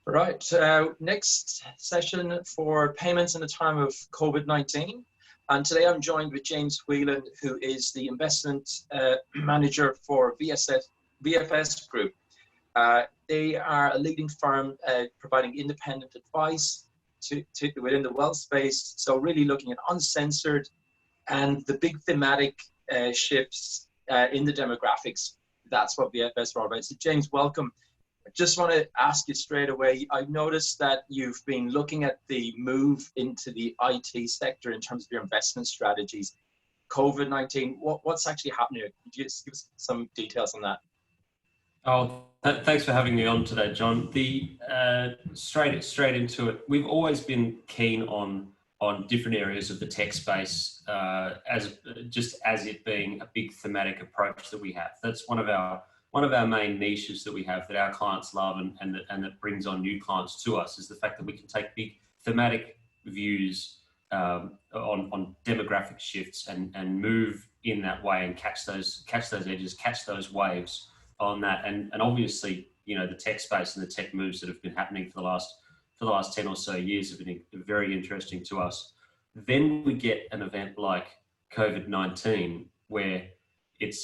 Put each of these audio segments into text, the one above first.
Right. Next session for payments in the time of COVID-19. And today I'm joined with James Whelan, who is the investment manager for VFS Group. They are a leading firm providing independent advice within the wealth space. So really looking at uncensored and the big thematic shifts in the demographics. That's what VFS are all about. So James, welcome. I just want to ask you straight away, I've noticed that you've been looking at the move into the IT sector in terms of your investment strategies. COVID-19, what's actually happening? Could you just give us some details on that? Oh, thanks for having me on today, John. Straight into it. We've always been keen on different areas of the tech space as it being a big thematic approach that we have. That's one of our main niches that we have that our clients love and that brings on new clients to us, is the fact that we can take big thematic views on demographic shifts and move in that way and catch those edges, catch those waves on that. And obviously, you know, the tech space and the tech moves that have been happening for the last 10 or so years have been very interesting to us. Then we get an event like COVID-19, where it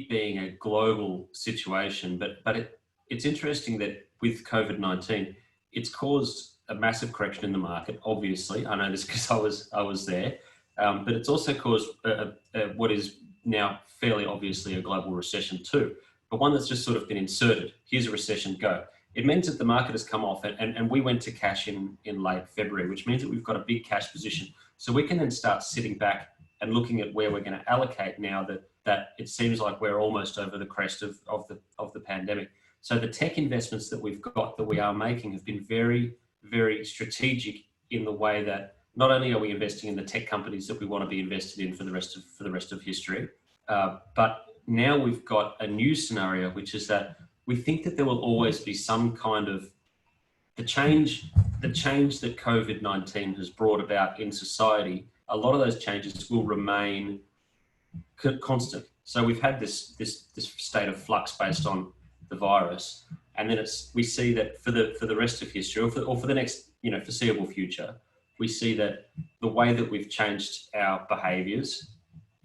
being a global situation, but it's interesting that with COVID-19, it's caused a massive correction in the market. Obviously, I know this because I was there, but it's also caused what is now fairly obviously a global recession too, but one that's just sort of been inserted. Here's a recession, go. It means that the market has come off, and we went to cash in late February, which means that we've got a big cash position. So we can then start sitting back and looking at where we're going to allocate now that it seems like we're almost over the crest of the pandemic. So the tech investments that we are making have been very, very strategic in the way that not only are we investing in the tech companies that we want to be invested in for the rest of history, but now we've got a new scenario, which is that we think that there will always be some kind of the change that COVID-19 has brought about in society. A lot of those changes will remain constant. So we've had this state of flux based on the virus, and then we see that for the rest of history, or for the next foreseeable future, we see that the way that we've changed our behaviours,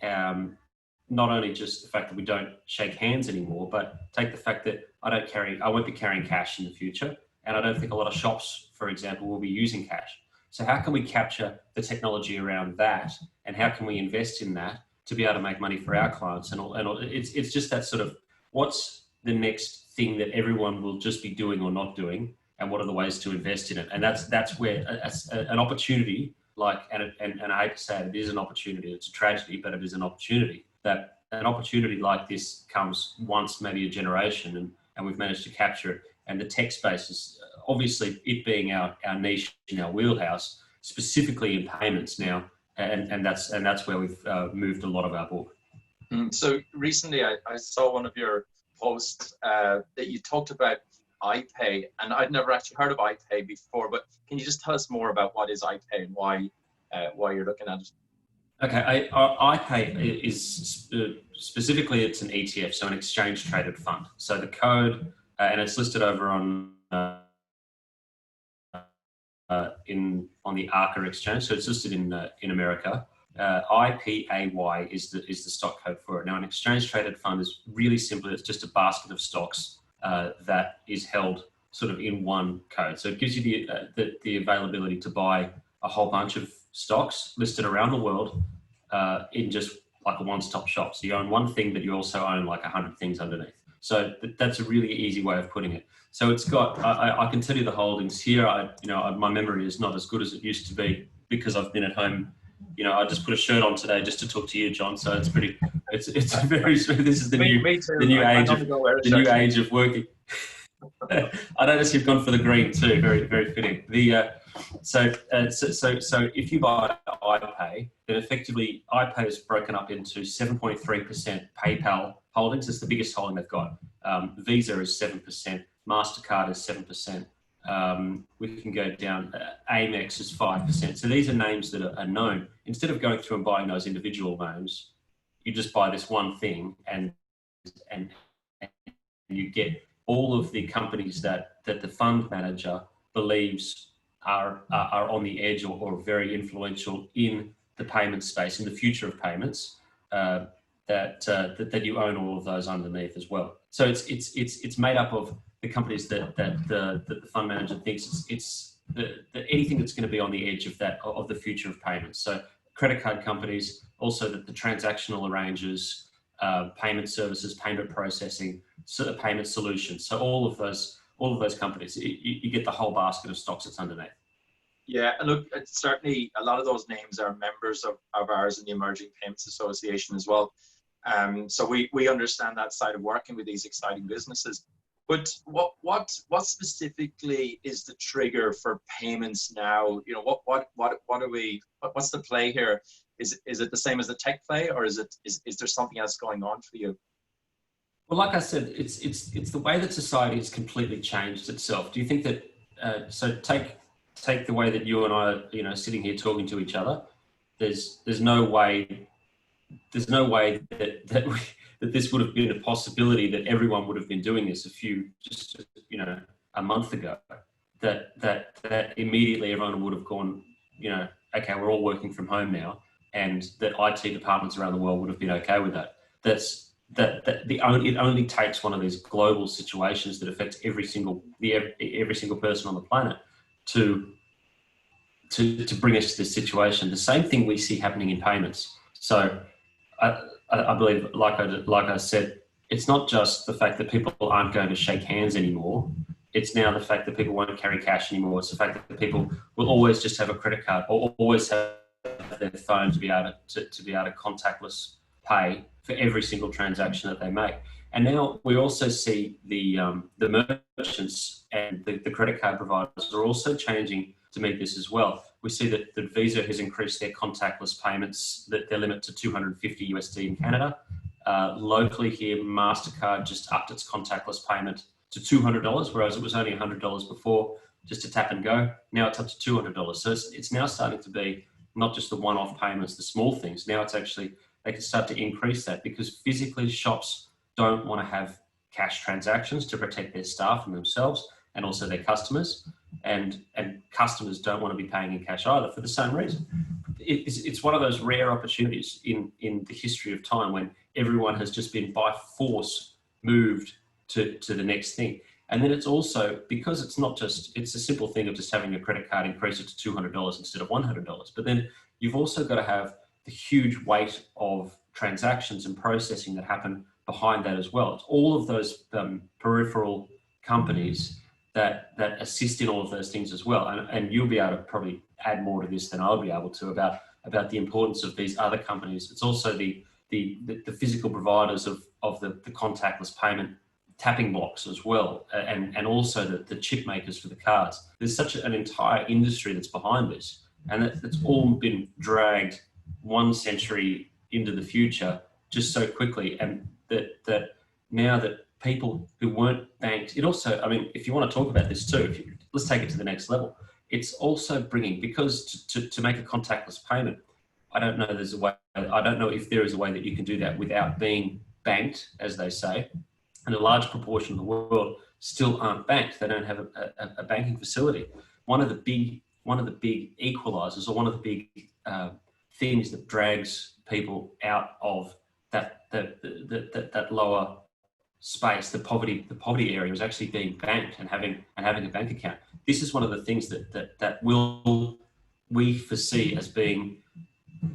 not only just the fact that we don't shake hands anymore, but take the fact that I won't be carrying cash in the future, and I don't think a lot of shops, for example, will be using cash. So how can we capture the technology around that, and how can we invest in that to be able to make money for our clients? And it's just that sort of, what's the next thing that everyone will just be doing or not doing, and what are the ways to invest in it? And that's where an opportunity and I hate to say it is an opportunity, it's a tragedy, but it is an opportunity. That an opportunity like this comes once, maybe a generation, and we've managed to capture it. And the tech space is obviously, it being our niche in our wheelhouse, specifically in payments now, and that's where we've moved a lot of our book. So recently I saw one of your posts that you talked about iPay, and I'd never actually heard of iPay before, but can you just tell us more about what is iPay and why you're looking at it? Okay, iPay is specifically, it's an ETF, so an exchange traded fund. So the code, and it's listed over on the ARCA exchange. So it's listed in America. IPAY is the stock code for it. Now, an exchange traded fund is really simple. It's just a basket of stocks that is held sort of in one code. So it gives you the availability to buy a whole bunch of stocks listed around the world in just like a one-stop shop. So you own one thing, but you also own like 100 things underneath. So that's a really easy way of putting it. So it's got, I can tell you the holdings here. My memory is not as good as it used to be because I've been at home. I just put a shirt on today just to talk to you, John. So it's very, this is the new age of working. I notice you've gone for the green too. Very, very fitting. So if you buy iPay, then effectively iPay is broken up into 7.3% PayPal holdings. It's the biggest holding they've got. Visa is 7%. MasterCard is 7%. We can go down. Amex is 5%. So these are names that are known. Instead of going through and buying those individual names, you just buy this one thing, and you get all of the companies that the fund manager believes are on the edge or very influential in the payment space, in the future of payments, that you own all of those underneath as well. So it's made up of the companies that the fund manager thinks it's anything that's going to be on the edge of the future of payments. So credit card companies, also the transactional arrangers, payment services, payment processing, payment solutions. So all of those companies, you get the whole basket of stocks that's underneath. Yeah, and look, certainly a lot of those names are members of ours in the Emerging Payments Association as well. So we understand that side of working with these exciting businesses. But what specifically is the trigger for payments now? You know, what's the play here? Is it the same as the tech play, or is there something else going on for you? Well, like I said, it's the way that society has completely changed itself. Do you think that so take the way that you and I are, you know, sitting here talking to each other? There's no way that this would have been a possibility that everyone would have been doing this a month ago. That immediately everyone would have gone, you know, okay, we're all working from home now, and that IT departments around the world would have been okay with that. It only takes one of these global situations that affects every single person on the planet to bring us to this situation. The same thing we see happening in payments. So I believe, like I said, it's not just the fact that people aren't going to shake hands anymore. It's now the fact that people won't carry cash anymore. It's the fact that people will always just have a credit card or always have their phone to be able to contactless pay for every single transaction that they make. And now we also see the merchants and the credit card providers are also changing to meet this as well. We see that Visa has increased their contactless payments, their limit to $250 USD in Canada. Locally here, MasterCard just upped its contactless payment to $200, whereas it was only $100 before, just to tap and go. Now it's up to $200. So it's now starting to be not just the one-off payments, the small things. Now it's actually, they can start to increase that, because physically shops don't want to have cash transactions to protect their staff and themselves and also their customers. And customers don't want to be paying in cash either for the same reason. It's one of those rare opportunities in the history of time when everyone has just been by force moved to the next thing. And then it's also, because it's not just, it's a simple thing of just having your credit card increase it to $200 instead of $100. But then you've also got to have the huge weight of transactions and processing that happen behind that as well. It's all of those peripheral companies that assist in all of those things as well. And you'll be able to probably add more to this than I'll be able to about the importance of these other companies. It's also the physical providers of the contactless payment tapping blocks as well, and also the chip makers for the cards. There's such an entire industry that's behind this, and it's all been dragged 1 century into the future just so quickly. And that now that people who weren't banked, it also, I mean, if you want to talk about this too, let's take it to the next level. It's also bringing, because to make a contactless payment, I don't know if there is a way that you can do that without being banked, as they say. And a large proportion of the world still aren't banked. They don't have a banking facility. One of the big equalizers, or one of the big things that drags people out of that lower space, the poverty area, is actually being banked and having a bank account. This is one of the things that we foresee as being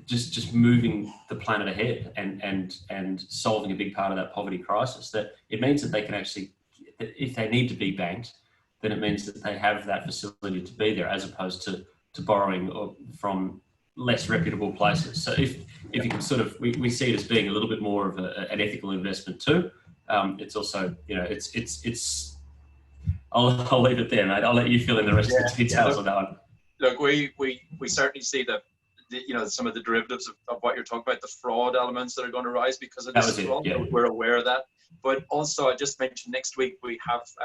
just moving the planet ahead and solving a big part of that poverty crisis. That it means that they can actually, if they need to be banked, then it means that they have that facility to be there, as opposed to borrowing from less reputable places. So if you can sort of, we see it as being a little bit more of an ethical investment too. It's also, you know, it's. I'll leave it there, mate. I'll let you fill in the rest of the details on that one. Look, we certainly see some of the derivatives of what you're talking about, the fraud elements that are going to rise because of this as well. Yeah. We're aware of that. But also, I just mentioned next week we're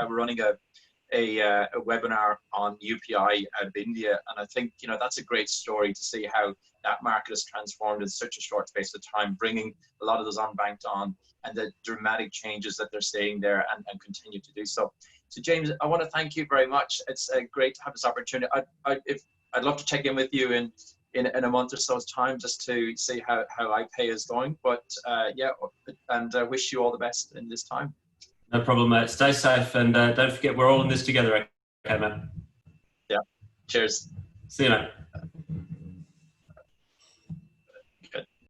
running a a webinar on UPI out of India, and I think that's a great story to see how that market has transformed in such a short space of time, bringing a lot of those unbanked on, and the dramatic changes that they're seeing there, and continue to do so. So James, I want to thank you very much. It's great to have this opportunity. I'd love to check in with you in a month or so's time, just to see how iPay is going. But yeah, and wish you all the best in this time. No problem, mate. Stay safe, and don't forget, we're all in this together. Okay, mate. Yeah. Cheers. See you, mate.